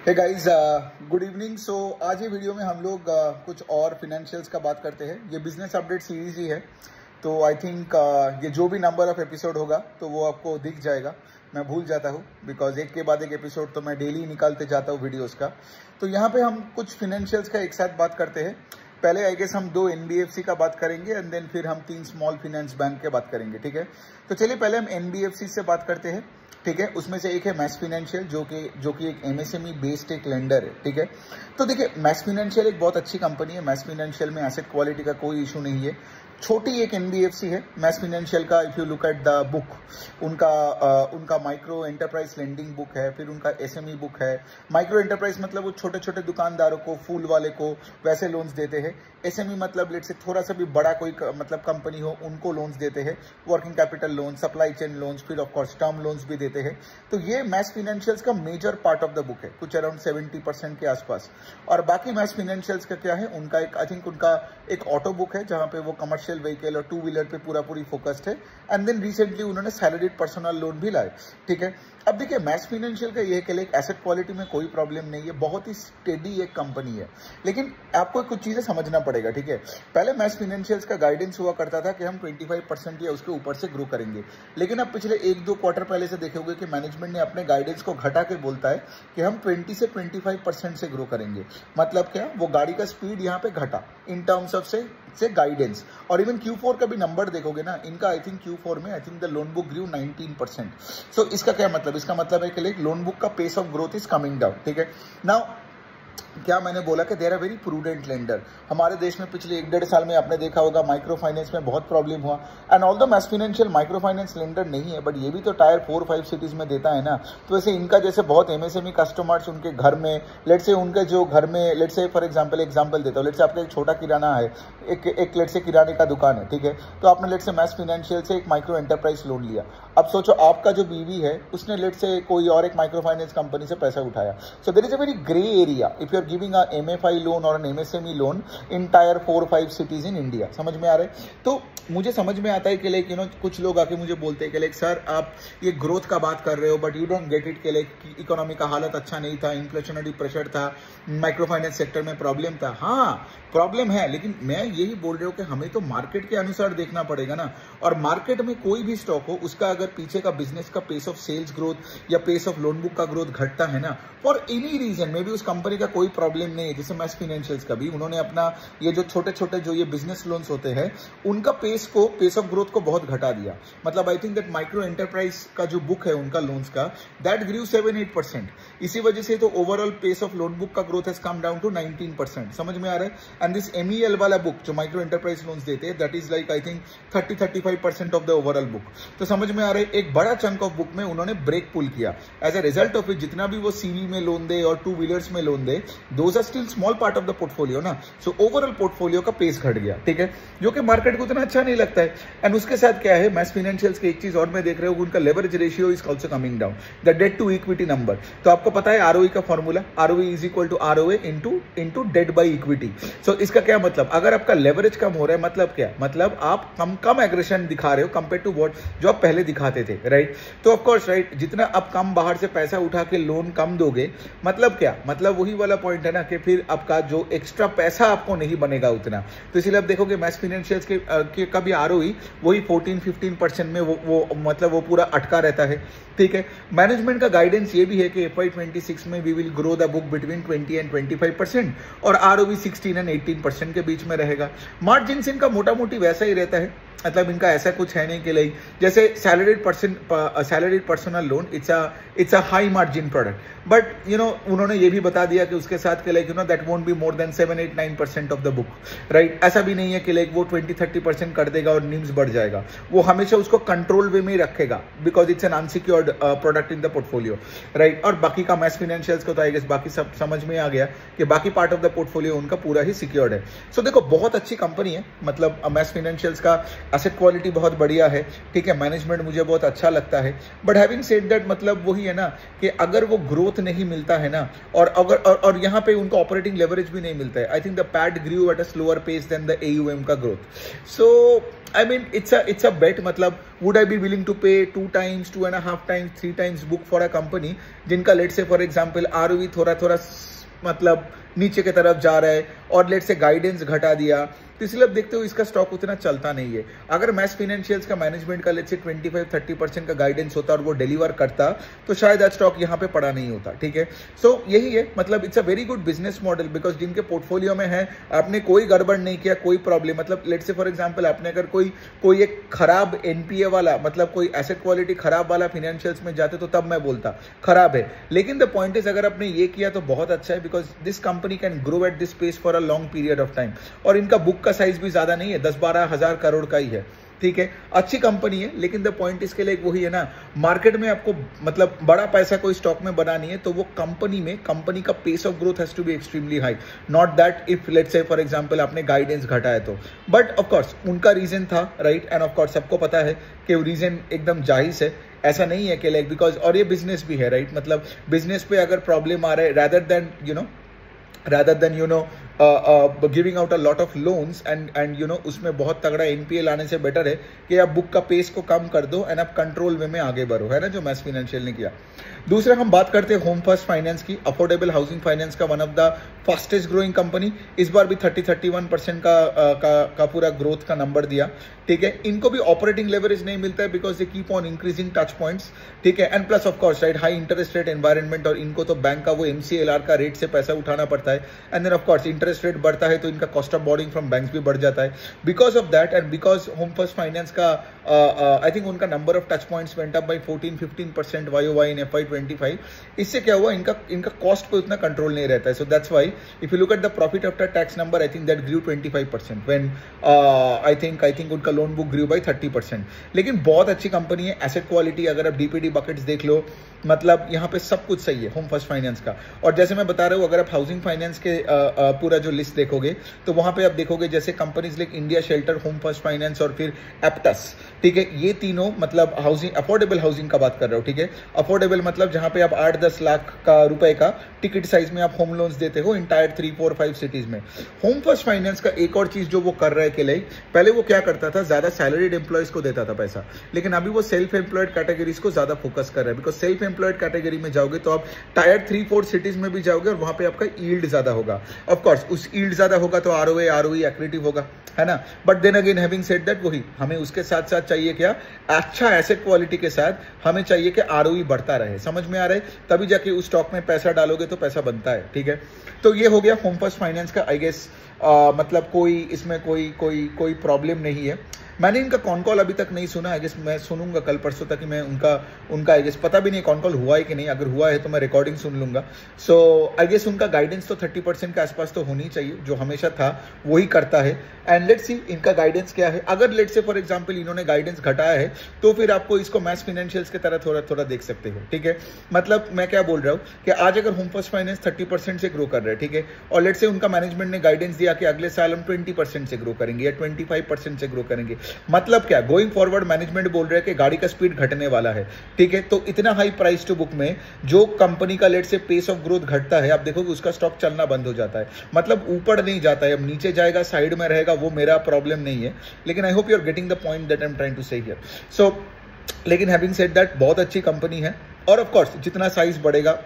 हे guys, good evening. So आज ये video में हम लोग कुछ और फिनेंशियल्स का बात करते हैं। ये बिजनेस अपडेट सीरीज ही है, तो आई थिंक ये जो भी नंबर ऑफ एपिसोड होगा तो वो आपको दिख जाएगा। मैं भूल जाता हूँ बिकॉज एक के बाद एक एपिसोड तो मैं डेली निकालते जाता हूँ वीडियोस का। तो यहाँ पे हम कुछ फिनेंशियल्स का एक साथ बात करते हैं। पहले आई गेस हम 2 NBFC का बात करेंगे एंड देन फिर हम 3 स्मॉल फाइनेंस बैंक के बात करेंगे, ठीक है। तो चलिए पहले हम NBFC से बात करते हैं, ठीक है। उसमें से एक है मैक्स फाइनेंशियल जो कि एक MSME बेस्ड एक लेंडर है, ठीक है। तो देखिए मैक्स फाइनेंशियल एक बहुत अच्छी कंपनी है। मैक्स फाइनेंशियल में एसेट क्वालिटी का कोई इशू नहीं है। छोटी एक NBFC है मैक्स फाइनेंशियल का। If you look at the book, उनका माइक्रो एंटरप्राइज लेंडिंग बुक है, फिर उनका SME बुक है। माइक्रो एंटरप्राइज मतलब वो छोटे छोटे दुकानदारों को, फूल वाले को वैसे लोन्स देते हैं। SME मतलब लेट से थोड़ा सा भी बड़ा कोई मतलब कंपनी हो उनको लोन्स देते हैं, working capital loan, supply chain loans, फिर ऑफकोर्स टर्म लोन्स भी देते हैं। तो ये मैक्स फाइनेंशियल्स का major part of the book है, कुछ अराउंड 70% के आसपास। और बाकी मैक्स फाइनेंशियल्स का क्या है, उनका एक आई थिंक उनका एक ऑटो बुक है जहां पे वो कमर्शियल व्हीकल और 2 व्हीलर पे पूरी फोकस्ड है। एंड देन रिसेंटली उन्होंने सैलरीड पर्सनल लोन भी लाए, ठीक है। अब देखिए मैक्स फाइनेंशियल का ये है कि एसेट क्वालिटी में कोई प्रॉब्लम नहीं है, बहुत ही स्टेडी एक कंपनी है। लेकिन आपको कुछ चीजें समझना पड़ेगा, ठीक है। पहले मैक्स फाइनेंशियल्स का गाइडेंस हुआ करता था कि हम 25% या उसके ऊपर से ग्रो करेंगे। लेकिन अब पिछले 1-2 क्वार्टर पहले से देखोगे कि मैनेजमेंट ने अपने गाइडेंस को घटा के बोलता है कि हम 20 से 25% से ग्रो करेंगे। मतलब क्या, वो गाड़ी का स्पीड यहाँ पे घटा इन टर्म्स ऑफ से गाइडेंस। और इवन Q4 का भी नंबर देखोगे ना, इनका आई थिंक Q4 में I think the loan book grew 19%। So इसका क्या मतलब, इसका मतलब है कि लोन बुक का pace of growth is coming down, ठीक है। नाउ क्या मैंने बोला कि there are very prudent lender. हमारे देश में पिछले 1-1.5 साल में आपने देखा होगा माइक्रो फाइनेंस में बहुत प्रॉब्लम हुआ। And although max financial micro finance lender नहीं है, बट ये भी तो टायर 4-5 सिटीज में देता है ना। तो वैसे इनका जैसे बहुत MSME कस्टमर्स उनके घर में, लेट से उनके जो घर में, लेट से फॉर एग्जाम्पल देता हूँ, लेट से आपका एक छोटा किराना है, एक लेट से किराने का दुकान है, ठीक है। तो आपने लेट से मैक्स फाइनेंशियल से एक माइक्रो एंटरप्राइज लोन लिया। अब सोचो आपका जो बीवी है उसने लेट से कोई और एक माइक्रो फाइनेंस कंपनी से पैसा उठाया। So there is a very grey area if you are giving a MFI loan और an MSME loan in tier 4-5 cities in India. समझ में आ रहा है। तो मुझे समझ में आता है कि कुछ लोग आके मुझे बोलते हैं कि सर आप ये ग्रोथ का बात कर रहे हो but you don't get it कि इकोनॉमी का हालत अच्छा नहीं था, इन्फ्लेशनरी प्रेशर था, माइक्रो फाइनेंस सेक्टर में प्रॉब्लम था। हाँ प्रॉब्लम है, लेकिन मैं यही बोल रहा हूँ कि हमें तो मार्केट के अनुसार देखना पड़ेगा ना। और मार्केट में कोई भी स्टॉक हो, उसका अगर पीछे का बिजनेस का पेस ऑफ सेल्स ग्रोथ या पेस ऑफ लोन बुक का ग्रोथ घटता है ना, for any reason maybe उस कंपनी का कोई प्रॉब्लम नहीं है। जैसे मैक्स फाइनेंशियल्स का भी उन्होंने अपना ये जो छोटे छोटे जो ये बिजनेस लोन्स होते हैं उनका पेस ऑफ ग्रोथ को बहुत घटा दिया। मतलब आई थिंक दैट माइक्रो एंटरप्राइज का जो बुक है उनका लोन्स का, दैट ग्रू 7-8%। इसी वजह से तो overall pace of loan book का growth has come down to 19%। समझ में आ रहा है। एंड दिस MEL वाला बुक जो माइक्रो एंटरप्राइज लोन्स देते हैं, that is like I think 30-35% of the overall book. तो समझ में आ रहा है, एक बड़ा चंक ऑफ बुक में उन्होंने ब्रेक पुल किया। As a result of it जितना भी वो CV में लोन दे और 2 व्हीलर्स में लोन दे, those are still small part of the portfolio ना। सो ओवरऑल पोर्टफोलियो का पेस घट गया, ठीक है, जो कि मार्केट को उतना अच्छा नहीं लगता है। एंड उसके साथ क्या है, मैक्स फाइनेंशियल्स की एक चीज और मैं देख रहा हूँ, उनका leverage ratio is also coming down, the debt to equity number. तो आपको पता है ROE का formula, ROE is equal to ROA into debt by equity. So इसका क्या मतलब, अगर आपका लेवरेज कम हो रहा है मतलब क्या, मतलब आप कम एग्रेशन दिखा रहे हो कंपेयर टू व्हाट जो आप पहले दिखाते थे, राइट। तो ऑफकोर्स राइट, जितना आप कम बाहर से पैसा उठा के लोन कम दोगे, मतलब क्या, मतलब वही वाला पॉइंट है ना कि फिर आपका जो एक्स्ट्रा पैसा आपको नहीं बनेगा उतना। तो इसलिए आप देखोगे मैक्स फाइनेंशियल्स के कभी ROE वही 14-15% में वो मतलब वो पूरा अटका रहता है, ठीक है। मैनेजमेंट का गाइडेंस ये भी है कि FY 26 में we will grow the book between 20 and 25% और ROE 16 and 18% के बीच में रहेगा। मार्जिन इनका मोटा मोटी वैसा ही रहता है, मतलब इनका ऐसा कुछ है नहीं कि लाइक जैसे salaried personal loan it's a high margin product, but उन्होंने ये भी बता दिया कि उसके साथ that won't be more than 7-8-9% of the book, right. ऐसा भी नहीं है कि लाइक वो 20-30% कर देगा और निम्स बढ़ जाएगा। वो हमेशा उसको कंट्रोल वे में ही रखेगा because it's an unsecured product in the portfolio, right. और बाकी का मैक्स फाइनेंशियल्स को तो आई गेस बाकी सब समझ में आ गया कि बाकी पार्ट ऑफ द पोर्टफोलियो उनका पूरा ही सिक्योर्ड है। सो देखो बहुत अच्छी कंपनी है, मतलब मैक्स फाइनेंशियल्स का एसेट क्वालिटी बहुत बढ़िया है, ठीक है, मैनेजमेंट मुझे बहुत अच्छा लगता है। बट हैविंग सेड दैट, मतलब वही है ना कि अगर वो ग्रोथ नहीं मिलता है ना, और यहाँ पे उनको ऑपरेटिंग लेवरेज भी नहीं मिलता है। I think the PAT grew at a slower pace than the AUM का growth. So I mean, it's a bet. मतलब would I be willing to pay 2 times, 2.5 times, 3 times book for a company जिनका let's say for example ROE थोड़ा मतलब नीचे की तरफ जा रहा है और लेट से गाइडेंस घटा दिया, तो इसलिए अब देखते हो इसका स्टॉक उतना चलता नहीं है। अगर मैस फाइनेंशियल्स का मैनेजमेंट का लेट से 25-30% का गाइडेंस होता और वो डिलीवर करता तो शायद आज स्टॉक यहाँ पे पड़ा नहीं होता, ठीक है। सो यही है, मतलब it's a very good business model, because जिनके पोर्टफोलियो में है, आपने कोई गड़बड़ नहीं किया, कोई प्रॉब्लम, मतलब लेट से फॉर एग्जाम्पल आपने अगर कोई एक खराब NPA वाला, मतलब कोई एसेट क्वालिटी खराब वाला फाइनेंशियल्स में जाते तो तब मैं बोलता खराब है। लेकिन द पॉइंट इज अगर आपने ये किया तो बहुत अच्छा है, because this company can grow at this space for a long period of time. और इनका बुक का साइज भी ज्यादा नहीं है, 10-12 हजार करोड़ का ही है, ठीक है, अच्छी कंपनी है। लेकिन द पॉइंट इसके लिए वही है ना, मार्केट में आपको मतलब बड़ा पैसा कोई स्टॉक में बनानी है तो वो कंपनी का pace of growth has to be extremely high, not that if let's say for example आपने गाइडेंस घटाया तो। बट ऑफ कोर्स उनका रीजन था, राइट, एंड ऑफ कोर्स सबको पता है कि वो रीजन एकदम जायज है। ऐसा नहीं है कि लाइक बिकॉज, और ये बिजनेस भी है, राइट, मतलब बिजनेस पे अगर प्रॉब्लम आ रहा है rather than giving out a lot of loans and उसमें बहुत तगड़ा NPA लाने से बेटर है कि आप बुक का पेस को कम कर दो एंड आप कंट्रोल वे में आगे बढ़ो, है ना, जो मैस फाइनेंशियल ने किया। दूसरा हम बात करते हैं होम फर्स्ट फाइनेंस की, अफोर्डेबल हाउसिंग फाइनेंस का one of the fastest growing company. इस बार भी 30-31% का पूरा ग्रोथ का नंबर दिया, ठीक है। इनको भी ऑपरेटिंग लेवरेज नहीं मिलता है because they keep on increasing touch points, ठीक है, and plus of course right high interest rate environment, और इनको तो बैंक का वो MCLR का रेट से पैसा उठाना पड़ता है, and then of course interest rate बढ़ता है तो इनका cost of borrowing from banks भी बढ़ जाता है। Because of that and because home first finance का आई थिंक उनका number of touch points went up by 14-15% YOY in FY25। इससे क्या हुआ, इनका कॉस्ट पे उतना कंट्रोल नहीं रहता है। So that's why if you look at the profit after tax number, I think that grew 25% when I think उनका लोन बुक ग्रू बाय 30%। लेकिन बहुत अच्छी कंपनी है, एसेट क्वालिटी अगर आप DPD बकेट्स देख लो, मतलब यहाँ पे सब कुछ सही है होम फर्स्ट फाइनेंस का। और जैसे मैं बता रहा हूँ, अगर आप हाउसिंग फाइनेंस के पूरा जो लिस्ट देखोगे तो वहां पे आप देखोगे जैसे companies like India shelter, home first finance और फिर एप्टस, ठीक है, ये तीनों मतलब हाउसिंग, अफोर्डेबल हाउसिंग का बात कर रहा हूँ, ठीक है। अफोर्डेबल मतलब जहां पे आप 8-10 लाख का रुपए का टिकट साइज में आप होम लोन्स देते हो इन टायर 3-4-5 सिटीज में। होम फर्स्ट फाइनेंस का एक और चीज जो वो कर रहा है कि पहले वो क्या करता था, ज्यादा सैलरीड एम्प्लॉयज को देता था पैसा, लेकिन अभी वो सेल्फ एम्प्लॉयड कैटेगरीज को ज्यादा फोकस कर रहा है। बिकॉज सेल्फ एम्प्लॉयड कैटेगरी में जाओगे तो आप टायर 3-4 सिटीज में भी जाओगे और वहां पे आपका यील्ड ज्यादा होगा। ऑफ कोर्स उस यील्ड ज्यादा होगा तो ROE एक्रेटिव होगा, है ना। But then again having said that, वही हमें उसके साथ साथ चाहिए क्या, अच्छा एसेट क्वालिटी के साथ हमें चाहिए कि ROE बढ़ता रहे। समझ में आ रहा है, तभी जाके उस स्टॉक में पैसा डालोगे तो पैसा बनता है, ठीक है। तो ये हो गया होम फर्स्ट फाइनेंस का। आई गेस मतलब इसमें कोई प्रॉब्लम नहीं है। मैंने इनका कॉन कॉल अभी तक नहीं सुना, आई गेस मैं सुनूंगा कल परसों तक कि मैं उनका आई गेस पता भी नहीं कॉन कॉल हुआ है कि नहीं, अगर हुआ है तो मैं रिकॉर्डिंग सुन लूंगा। सो आई गेस उनका गाइडेंस तो 30% के आसपास तो होनी चाहिए, जो हमेशा था वही करता है। एंड लेट्स सी इनका गाइडेंस क्या है। अगर लेट्स से फॉर एग्जांपल इन्होंने गाइडेंस घटाया है तो फिर आपको इसको मैस फाइनेंशियल्स की तरह थोड़ा देख सकते हो, ठीक है। मतलब मैं क्या बोल रहा हूँ कि आज अगर होम फर्स्ट फाइनेंस 30% से ग्रो कर रहा है, ठीक है, और लेट्स से उनका मैनेजमेंट ने गाइडेंस दिया कि अगले साल हम 20% से ग्रो करेंगे या 25% से ग्रो करेंगे, मतलब क्या, गोइंग फॉरवर्ड मैनेजमेंट बोल रहा है कि गाड़ी का स्पीड घटने वाला है, ठीक है। तो इतना हाई प्राइस टू बुक में जो कंपनी का लेट से पेस ऑफ ग्रोथ घटता है, आप देखोगे उसका स्टॉक चलना बंद हो जाता है, मतलब ऊपर नहीं जाता है, अब नीचे जाएगा, साइड में रहेगा, वो मेरा प्रॉब्लम नहीं है। लेकिन I hope you are getting the point that I am trying to say here. So लेकिन हैविंग सेड दैट, बहुत अच्छी कंपनी है, और ऑफ कोर्स जितना साइज बढ़ेगा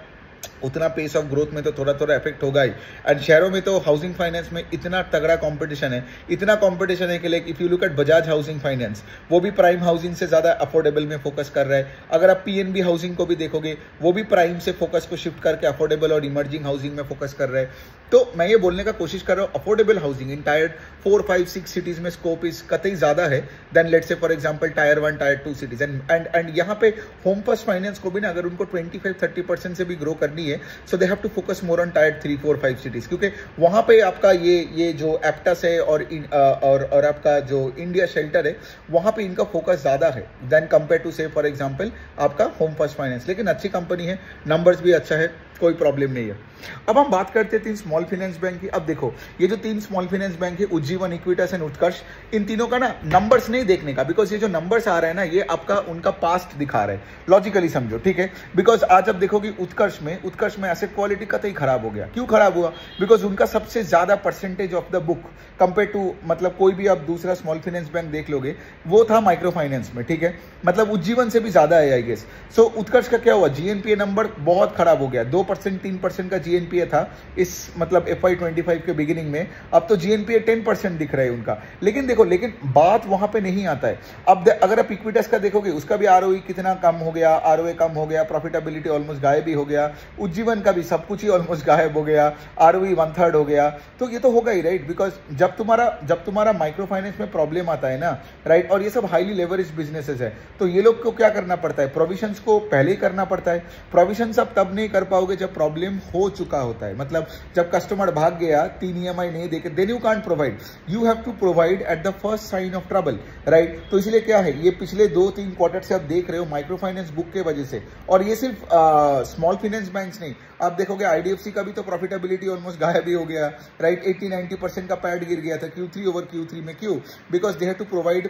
उतना पेस ऑफ ग्रोथ में तो थोड़ा इफेक्ट होगा ही। एंड शहरों में तो हाउसिंग फाइनेंस में इतना तगड़ा कंपटीशन है कि like if you look eight Bajaj housing finance, वो भी प्राइम हाउसिंग से ज्यादा अफोर्डेबल में फोकस कर रहा है। अगर आप PNB हाउसिंग को भी देखोगे, वो भी प्राइम से फोकस को शिफ्ट करके अफोर्डेबल और इमर्जिंग हाउसिंग में फोकस कर रहा है। तो मैं ये बोलने का कोशिश कर रहा हूँ, अफोर्डेबल हाउसिंग इन टायर 4-5-6 सिटीज में स्कोप इस कतई ज्यादा है देन लेट से for example tyre 1, tyre 2 cities. And यहाँ पे होम फर्स्ट फाइनेंस को भी ना, अगर उनको 25-30% से भी ग्रो करनी है, so they have to focus more on tier 3-4-5 cities, क्योंकि वहां पे आपका ये जो एप्टस है और आपका जो इंडिया शेल्टर है, वहां पे इनका फोकस ज्यादा है देन कंपेयर टू से फॉर एग्जांपल आपका होम फर्स्ट फाइनेंस। लेकिन अच्छी कंपनी है, नंबर्स भी अच्छा है, कोई प्रॉब्लम नहीं है। अब हम बात करते हैं 3 स्मॉल फाइनेंस बैंक की। अब देखो ये जो 3 स्मॉल फाइनेंस बैंक है, उज्जीवन, इक्विटास एंड उत्कर्ष, इन तीनों का ना नंबर्स नहीं देखने का, बिकॉज ये जो नंबर्स आ रहे हैं ना ये आपका उनका पास्ट दिखा रहे हैं, लॉजिकली समझो, ठीक है। बिकॉज आज अब देखो कि उत्कर्ष में एसेट क्वालिटी कतई खराब हो गया। क्यों खराब हुआ? बिकॉज उनका सबसे ज्यादा percentage of the book compare to मतलब कोई भी आप दूसरा स्मॉल फाइनेंस बैंक देख लोगे वो था माइक्रो फाइनेंस में, ठीक है। मतलब उज्जीवन से भी ज्यादा है आई गेस। सो उत्कर्ष का क्या हुआ? जीएनपीए नंबर बहुत खराब हो गया, 2% 3% का जीएनपीए था इस मतलब FY25 के बिगिनिंग में। अब तो जीएनपीए 10% दिख रहा है उनका। लेकिन देखो, लेकिन बात वहां पे नहीं आता है। अब अगर आप इक्विटास का देखोगे उसका भी आरओई कितना कम हो गया, आरओए कम हो गया, प्रॉफिटेबिलिटी ऑलमोस्ट गायब ही हो गया। उज्जीवन का भी सब कुछ ही ऑलमोस्ट गायब हो गया, आरओई 1/3 हो गया। तो ये तो होगा ही, राइट। बिकॉज जब तुम्हारा माइक्रो फाइनेंस में प्रॉब्लम आता है ना, राइट, और ये सब हाईली लेवरेज बिजनेसेस है, तो ये लोग को क्या करना पड़ता है? प्रोविजंस को पहले ही करना पड़ता है। प्रोविजंस आप तब नहीं कर पाओगे जब प्रॉब्लम हो चुका होता है। मतलब जब कस्टमर भाग गया, 3 EMI नहीं देके, then you can't provide, you have to provide at the first sign of trouble, right. तो इसलिए क्या है, ये पिछले 2-3 क्वार्टर से आप देख रहे हो माइक्रो फाइनेंस बुक के वजह से। और ये सिर्फ स्मॉल फाइनेंस बैंक्स नहीं, आप देखोगे IDFC का भी तो प्रॉफिटेबिलिटी ऑलमोस्ट गायब ही हो गया, राइट। 80-90% का पैड गिर गया था Q3 over Q3 में। क्यों? Because they have to provide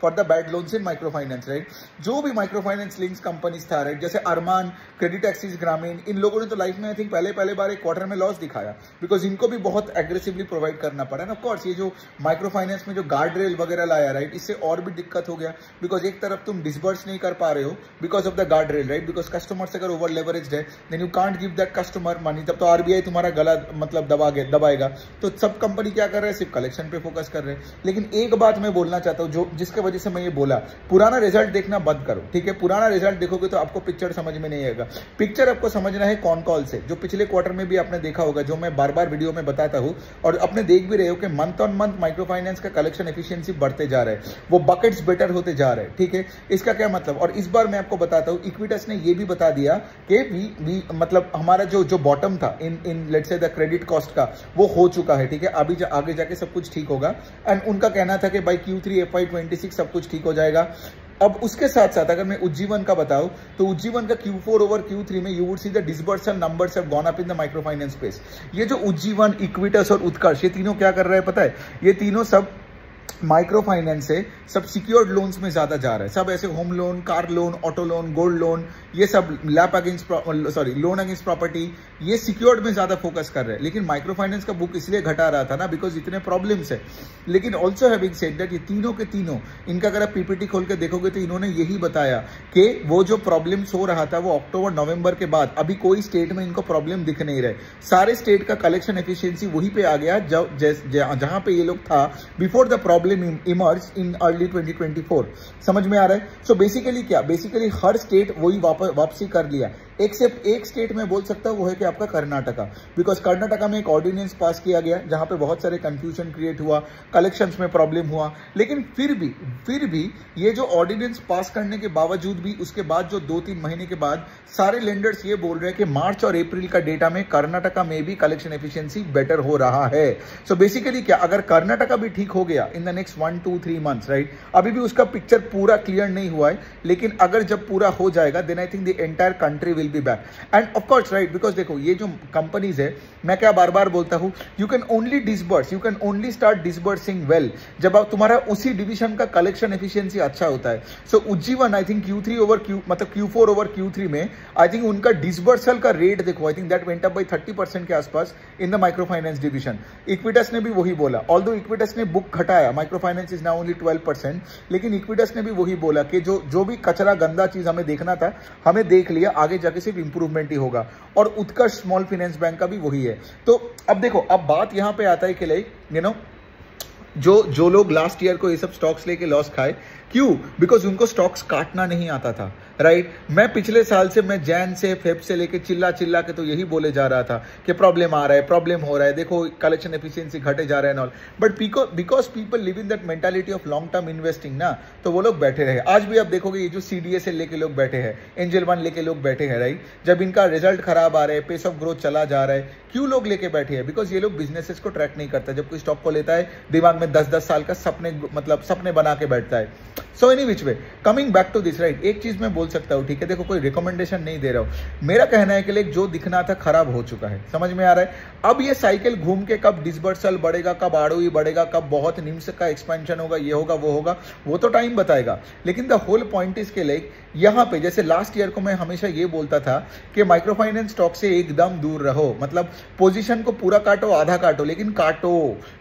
for the bad loans in micro finance, right. जो भी माइक्रो फाइनेंस लिंक्स कंपनीज था, राइट, जैसे अरमान, क्रेडिट एक्सिस ग्रामीण, इन लोगों ने तो लाइफ में आई थिंक पहले बार एक क्वार्टर में लॉस दिखाया, बिकॉज इनको भी बहुत एग्रेसिवली प्रोवाइड करना पड़ा ना। ऑफकोर्स ये जो माइक्रो फाइनेंस में जो गार्ड रेल वगैरह लाया, राइट, इससे और भी दिक्कत हो गया। बिकॉज एक तरफ तुम डिसबर्स नहीं कर पा रहे हो because of the guard rail, right. Because customers अगर ओवर लेवरेज्ड है, then you can't give that customer money, तब तो RBI तुम्हारा गला मतलब दबाएगा। तो सब कंपनी क्या कर रहे हैं? सिर्फ कलेक्शन पे फोकस कर रहे हैं। लेकिन एक बात मैं बोलना चाहता हूं, जो जिसके वजह से मैं ये बोला, पुराना रिजल्ट देखना बंद करो, ठीक है। पुराना रिजल्ट देखोगे तो आपको पिक्चर समझ में नहीं आएगा। पिक्चर आपको समझना है कॉल से, जो पिछले क्वार्टर में भी आपने देखा होगा, जो मैं बार बार वीडियो में बताता हूं, और अपने देख भी रहे हो कि month on month micro finance का कलेक्शन एफिशिएंसी बढ़ते जा रहे हैं, वो बकेट्स बेटर होते जा रहे हैं, ठीक है। इसका क्या मतलब? और इस बार मैं आपको बताता हूं, इक्विटास ने ये भी बता दिया कि मतलब हमारा जो बॉटम था in let's say the credit cost का, वो हो चुका है, ठीक है। अभी आगे जाके सब कुछ ठीक होगा। एंड उनका कहना था कि बाई Q3 FY26 सब कुछ ठीक हो जाएगा। अब उसके साथ साथ अगर मैं उज्जीवन का बताऊं, तो उज्जीवन का Q4 over Q3 में you would see the disbursal numbers have gone up in the micro finance space. ये जो उज्जीवन, इक्विटास और उत्कर्ष, ये तीनों क्या कर रहे हैं पता है? ये तीनों सब माइक्रो फाइनेंस से सब सिक्योर्ड लोन्स में ज्यादा जा रहा है। सब ऐसे home loan, car loan, auto loan, gold loan, ये सब लोन अगेंस्ट प्रॉपर्टी, ये सिक्योर्ड में ज्यादा फोकस कर रहे हैं। लेकिन माइक्रो फाइनेंस का बुक इसलिए घटा रहा था ना, बिकॉज इतने प्रॉब्लम्स है। लेकिन ऑल्सो हैविंग सेड दैट ये तीनों के तीनों, इनका अगर आप PPT खोल के देखोगे तो इन्होंने यही बताया कि वो जो प्रॉब्लम्स हो रहा था वो अक्टूबर नवंबर के बाद, अभी कोई स्टेट में इनको प्रॉब्लम दिख नहीं रहे। सारे स्टेट का कलेक्शन एफिशिएंसी वहीं पे आ गया जहां पे ये लोग था before the problem emerge in early 2024। समझ में आ रहा है? सो बेसिकली क्या, बेसिकली हर स्टेट वही वापसी कर लिया, एक्सेप्ट एक स्टेट में बोल सकता हूं, वो है कि आपका कर्नाटका। बिकॉज कर्नाटका में एक ऑर्डिनेंस पास किया गया जहां पे बहुत सारे कंफ्यूजन क्रिएट हुआ, कलेक्शंस में प्रॉब्लम हुआ। लेकिन फिर भी ये जो ऑर्डिनेंस पास करने के बावजूद भी उसके बाद जो 2-3 महीने के बाद सारे लेंडर्स ये बोल रहे हैं कि मार्च और अप्रैल का डेटा में कर्नाटका में भी कलेक्शन एफिशिएंसी बेटर हो रहा है। सो बेसिकली क्या, अगर कर्नाटका भी ठीक हो गया in the next 1-2-3 months, right, अभी भी उसका पिक्चर पूरा क्लियर नहीं हुआ है, लेकिन अगर जब पूरा हो जाएगा then I think the entire country will be back. And of course, right, because देखो ये जो कंपनीज है, मैं क्या बार बार बोलता हूं, you can only start disbursing well जब आप तुम्हारा उसी डिवीजन का कलेक्शन एफिशिएंसी अच्छा होता है। So Ujjivan I think Q4 over Q3 में आई थिंक उनका डिसबर्सल का रेट देखो, I think that went up by 30% के आसपास in the micro finance division. Equitas ने भी वही बोला, ऑल्दो इक्विटास ने बुक घटाया, micro finance is now only 12%, लेकिन इक्विटास ने भी वही बोला कि जो भी कचरा गंदा चीज हमें देखना था हमें देख लिया, आगे जाके सिर्फ इंप्रूवमेंट ही होगा। और उत्कर्ष स्मॉल फाइनेंस बैंक का भी वही है। तो अब देखो, अब बात यहां पे आता है कि लाइक यू नो जो लोग लास्ट ईयर को ये सब स्टॉक्स लेके लॉस खाए, क्यों? बिकॉज उनको स्टॉक्स काटना नहीं आता था, राइट। मैं पिछले साल से, मैं जैन से फेब से लेके चिल्ला के तो यही बोले जा रहा था कि प्रॉब्लम आ रहा है, प्रॉब्लम हो रहा है, देखो कलेक्शन एफिशिएंसी घटे जा रहा है। But because people live in that mentality of long term investing ना, तो वो लोग बैठे रहे। आज भी आप देखोगे ये जो CDSL लेके लोग बैठे हैं, एंजल वन लेके लोग बैठे हैं, राइट। जब इनका रिजल्ट खराब आ रहा है, पेस ऑफ ग्रोथ चला जा रहा है, क्यों लोग लेके बैठे हैं? बिकॉज ये लोग बिजनेसेस को ट्रैक नहीं करता। जब कोई स्टॉक को लेता है, दिमाग में 10-10 साल का सपने बना के बैठता है। So any which way, coming back to this right, एक चीज मैं बोल सकता हूँ, ठीक है, देखो कोई रिकमेंडेशन नहीं दे रहा हूँ, मेरा कहना है कि लाइक जो दिखना था खराब हो चुका है, समझ में आ रहा है। अब ये साइकिल घूम के कब डिसबर्सल बढ़ेगा, कब आरओई बढ़ेगा, कब बहुत निम्स का एक्सपेंशन होगा, ये होगा वो होगा, वो तो टाइम बताएगा। लेकिन द होल पॉइंट इज के लाइक यहाँ पे जैसे लास्ट ईयर को मैं हमेशा ये बोलता था कि माइक्रो फाइनेंस स्टॉक से एकदम दूर रहो, मतलब पोजीशन को पूरा काटो आधा काटो, लेकिन काटो,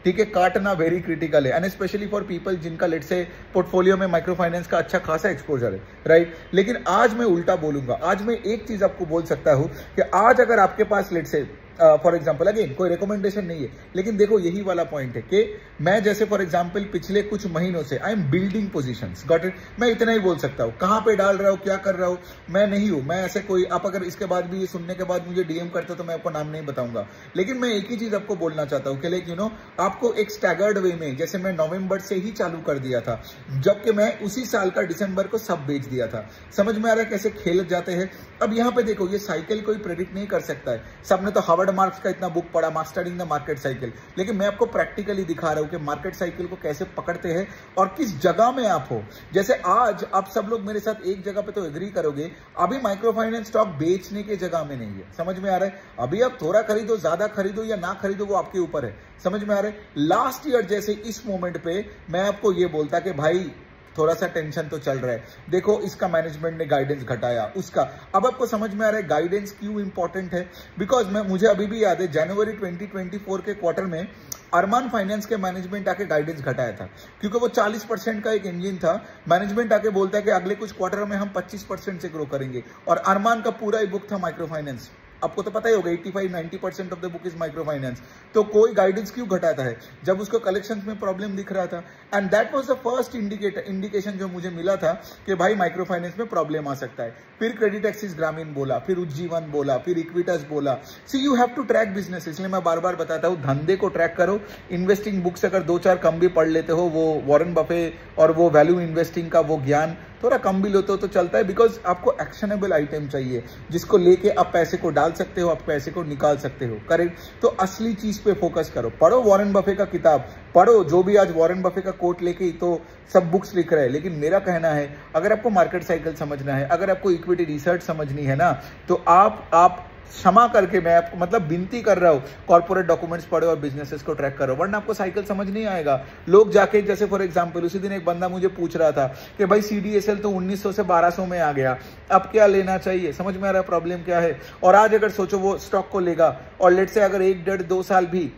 ठीक है, काटना वेरी क्रिटिकल है, एंड स्पेशली फॉर पीपल जिनका लेट से पोर्टफोलियो में माइक्रो फाइनेंस का अच्छा खासा एक्सपोजर है, राइट। लेकिन आज मैं उल्टा बोलूंगा, आज मैं एक चीज आपको बोल सकता हूं कि आज अगर आपके पास लेट से फॉर एग्जाम्पल, अगेन कोई रिकमेंडेशन नहीं है, लेकिन देखो यही वाला पॉइंट है कि मैं जैसे फॉर एग्जाम्पल पिछले कुछ महीनों से I am building positions, got it, मैं इतना ही बोल सकता हूं। कहां पे डाल रहा हूं, क्या कर रहा हूं, मैं नहीं हूं, मैं ऐसे कोई, आप अगर इसके बाद भी ये सुनने के बाद मुझे डीएम करते तो मैं आपको नाम नहीं बताऊंगा, लेकिन मैं एक ही चीज आपको बोलना चाहता हूं कि लाइक यू नो आपको एक स्टैगर्ड वे में, जैसे मैं नवंबर से ही चालू कर दिया था, जबकि मैं उसी साल का दिसंबर को सब बेच दिया था, समझ में आ रहा है कैसे खेल जाते हैं। अब यहाँ पे देखो ये साइकिल कोई प्रेडिक्ट नहीं कर सकता है, सबने तो हार्वर्ड मार्क्स का इतना बुक पढ़ा, मास्टरिंग द मार्केट साइकिल, लेकिन मैं आपको प्रैक्टिकली दिखा रहा हूं कि मार्केट साइकिल को कैसे पकड़ते हैं और किस जगह में आप हो। जैसे आज आप सब लोग मेरे साथ एक जगह पे तो एग्री करोगे, अभी माइक्रो फाइनेंस स्टॉक बेचने की जगह में नहीं है, समझ में आ रहा है। अभी आप थोड़ा खरीदो, ज्यादा खरीदो या ना खरीदो, वो आपके ऊपर है, समझ में आ रहा है। लास्ट ईयर जैसे इस मोमेंट पे मैं आपको ये बोलता कि भाई थोड़ा सा टेंशन तो चल रहा है, देखो इसका मैनेजमेंट ने गाइडेंस घटाया, उसका, अब आपको समझ में आ रहा है गाइडेंस क्यों इंपॉर्टेंट है। बिकॉज मुझे अभी भी याद है जनवरी 2024 के क्वार्टर में अरमान फाइनेंस के मैनेजमेंट आके गाइडेंस घटाया था, क्योंकि वो 40% का एक इंजन था। मैनेजमेंट आके बोलता है कि अगले कुछ क्वार्टर में हम 25% से ग्रो करेंगे, और अरमान का पूरा ही बुक था माइक्रो फाइनेंस, आपको तो पता ही होगा 85-90% of the book is micro finance. तो कोई गाइडेंस क्यों घटाता है, जब उसको कलेक्शन में प्रॉब्लम दिख रहा था, and that was the first indication जो मुझे मिला था कि भाई माइक्रो फाइनेंस में प्रॉब्लम आ सकता है। फिर क्रेडिट एक्सिस ग्रामीण बोला, फिर उज्जीवन बोला, फिर इक्विटस बोला। See you have to track business, इसलिए मैं बार बार बताता हूँ धंधे को ट्रैक करो। इन्वेस्टिंग बुक्स अगर 2-4 कम भी पढ़ लेते हो, वो वॉरेन बफे और वो वैल्यू इन्वेस्टिंग का वो ज्ञान थोड़ा कम भी लेते हो तो चलता है, बिकॉज आपको एक्शनेबल आइटम चाहिए जिसको लेके आप पैसे को डाल सकते हो, आप पैसे को निकाल सकते हो, करेक्ट। तो असली चीज पे फोकस करो, पढ़ो वॉरेन बफे का किताब, पढ़ो जो भी आज वॉरेन बफे का कोट लेके तो सब बुक्स लिख रहे हैं। लेकिन मेरा कहना है अगर आपको मार्केट साइकिल समझना है, अगर आपको इक्विटी रिसर्च समझनी है ना, तो आप क्षमा करके मैं आपको मतलब विनती कर रहा हूं, कॉर्पोरेट डॉक्यूमेंट्स पढ़ो और बिजनेसेस को ट्रैक करो, वरना आपको साइकिल समझ नहीं आएगा। लोग जाके जैसे फॉर एग्जांपल उसी दिन एक बंदा मुझे पूछ रहा था कि भाई सीडीएसएल तो 1900 से 1200 में आ गया, अब क्या लेना चाहिए, समझ में आ रहा है प्रॉब्लम क्या है। और आज अगर सोचो वो स्टॉक को लेगा और लेट से अगर 1-1.5-2 साल भी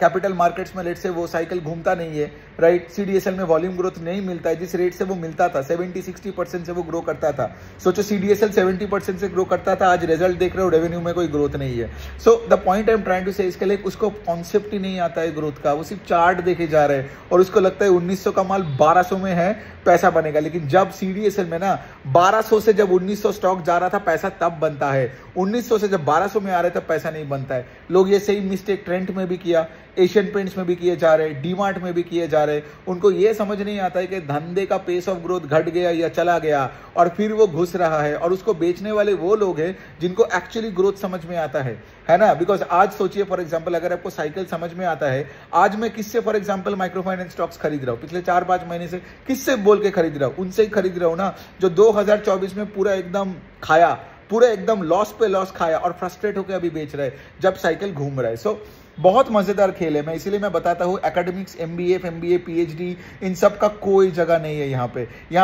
कैपिटल मार्केट्स में लेट से वो साइकिल घूमता नहीं है, राइट, सीडीएसएल में वॉल्यूम ग्रोथ नहीं मिलता है जिस रेट से वो मिलता था, 70-60% से वो ग्रो करता था। सोचो सीडीएसएल 70% से ग्रो करता था, आज रिजल्ट देख रहे हो रेवेन्यू में कोई ग्रोथ नहीं है। So the point I am trying to say, इसके लिए उसको कॉन्सेप्ट ही नहीं आता है ग्रोथ का, वो सिर्फ चार्ट देखे जा रहे हैं और उसको लगता है 1900 का माल 1200 में है, पैसा बनेगा। लेकिन जब सीडीएसएल में ना 1200 से जब 1900 स्टॉक जा रहा था, पैसा तब बनता है, 1900 से जब 1200 में आ रहे तब पैसा नहीं बनता है। लोग ये सही मिस्टेक ट्रेंड में भी किया, एशियन पेंट्स में भी किए जा रहे, डीमार्ट में भी किए जा रहे। उनको ये समझ नहीं आता है कि धंधे का पेस ऑफ ग्रोथ घट गया या चला गया और फिर वो घुस रहा है, और उसको बेचने वाले वो लोग हैं जिनको एक्चुअली ग्रोथ समझ में आता है ना। बिकॉज आज सोचिए फॉर एग्जांपल अगर आपको साइकिल समझ में आता है, आज मैं किससे for example micro finance stocks खरीद रहा हूं, पिछले 4-5 महीने से किससे बोल के खरीद रहा हूं, उनसे ही खरीद रहा हूं ना, जो 2024 में पूरा एकदम खाया, पूरा एकदम लॉस पे लॉस खाया और फ्रस्ट्रेट होकर अभी बेच रहे हैं जब साइकिल घूम रहा है। सो बहुत मजेदार खेल है, मैं इसीलिए मैं बताता हूँ एकेडमिक्स, एमबीए, पीएचडी, इन सब का कोई जगह नहीं है यहाँ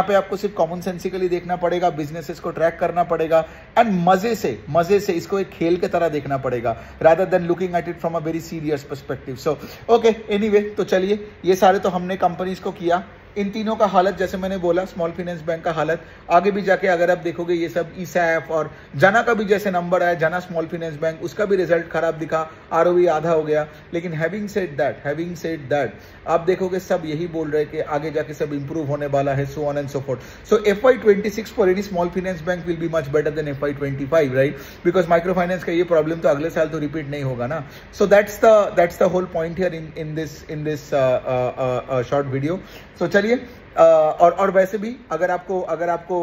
पे आपको सिर्फ कॉमन सेंसिकली देखना पड़ेगा, बिजनेसेस को ट्रैक करना पड़ेगा एंड मजे से इसको एक खेल के तरह देखना पड़ेगा, rather than looking at it from a very serious perspective. So okay, anyway, तो चलिए ये सारे तो हमने कंपनीज को किया। इन तीनों का हालत जैसे मैंने बोला, स्मॉल फाइनेंस बैंक का हालत, आगे भी जाके अगर आप देखोगे ये सब ईसैफ और जना का भी जैसे नंबर आया, जना स्मॉल फाइनेंस बैंक, उसका भी रिजल्ट खराब दिखा, आरओई आधा हो गया। लेकिन हैविंग सेड दैट आप देखोगे सब यही बोल रहे हैं कि आगे जाके सब इंप्रूव होने वाला है, so on and so fourth. So FY26 for any small finance bank will be much better than FY25, right, because micro finance का ये प्रॉब्लम तो अगले साल तो रिपीट नहीं होगा ना। So that's the whole point here in this short video. So चलिए चलिए और वैसे भी अगर आपको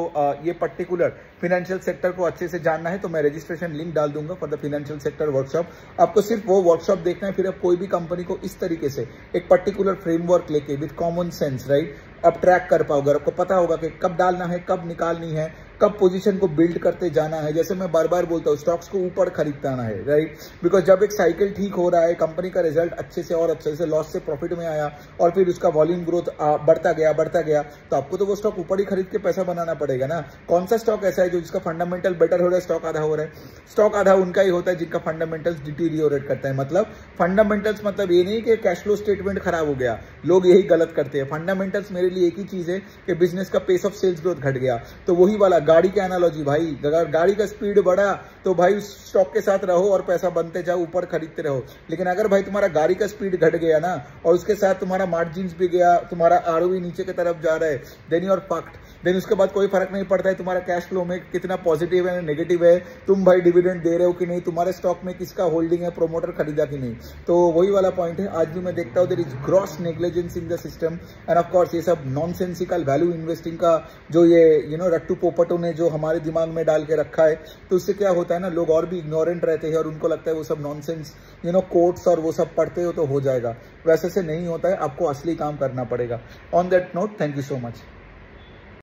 ये पर्टिकुलर फिनेंशियल सेक्टर को अच्छे से जानना है तो मैं रजिस्ट्रेशन लिंक डाल दूंगा for the financial sector workshop. आपको सिर्फ वो वर्कशॉप देखना है, फिर आप कोई भी कंपनी को इस तरीके से एक पर्टिकुलर फ्रेमवर्क लेके विद कॉमन सेंस, राइट, आप ट्रैक कर पाओगे। आपको पता होगा कि कब डालना है, कब निकालनी है, कब पोजीशन को बिल्ड करते जाना है। जैसे मैं बार बार बोलता हूँ, स्टॉक्स को ऊपर खरीदना है, राइट, बिकॉज जब एक साइकिल ठीक हो रहा है, कंपनी का रिजल्ट अच्छे से और अच्छे से लॉस से प्रॉफिट में आया और फिर उसका वॉल्यूम ग्रोथ बढ़ता गया, तो आपको तो वो स्टॉक ऊपर ही खरीद के पैसा बनाना पड़ेगा ना। कौन सा स्टॉक ऐसा है जो जिसका फंडामेंटल बेटर हो रहा है, स्टॉक आधा हो रहा है? स्टॉक आधा उनका ही होता है जिनका फंडामेंटल्स डिटीरियोरेट करता है। मतलब फंडामेंटल्स मतलब ये नहीं कि कैश फ्लो स्टेटमेंट खराब हो गया, लोग यही गलत करते हैं। फंडामेंटल्स मेरे लिए एक ही चीज है कि बिजनेस का पेस ऑफ सेल्स ग्रोथ घट गया, तो वही वाला गाड़ी की एनालॉजी भाई, अगर गाड़ी का स्पीड बढ़ा तो भाई स्टॉक के साथ रहो और पैसा बनते जाओ, ऊपर खरीदते रहो। लेकिन अगर भाई तुम्हारा गाड़ी का स्पीड घट गया ना और उसके साथ तुम्हारा मार्जिन्स भी गया, तुम्हारा आरओई नीचे की तरफ जा रहा है, then you are fucked. Then उसके बाद कोई फर्क नहीं पड़ता है तुम्हारा कैश फ्लो में कितना पॉजिटिव है नेगेटिव है, तुम भाई डिविडेंड दे रहे हो कि नहीं, तुम्हारे स्टॉक में किसका होल्डिंग है, प्रोमोटर खरीदा कि नहीं। तो वही वाला पॉइंट है। आज भी मैं देखता हूँ there is gross negligence in the system and of course ये सब नॉनसेंसिकल वैल्यू इन्वेस्टिंग का जो ये रट्टू पोपटों ने जो हमारे दिमाग में डाल के रखा है, तो उससे क्या होता है ना, लोग और भी इग्नोरेंट रहते हैं और उनको लगता है वो सब नॉनसेंस कोट्स और वो सब पढ़ते हो तो हो जाएगा। वैसे से नहीं होता है, आपको असली काम करना पड़ेगा। On that note, thank you so much.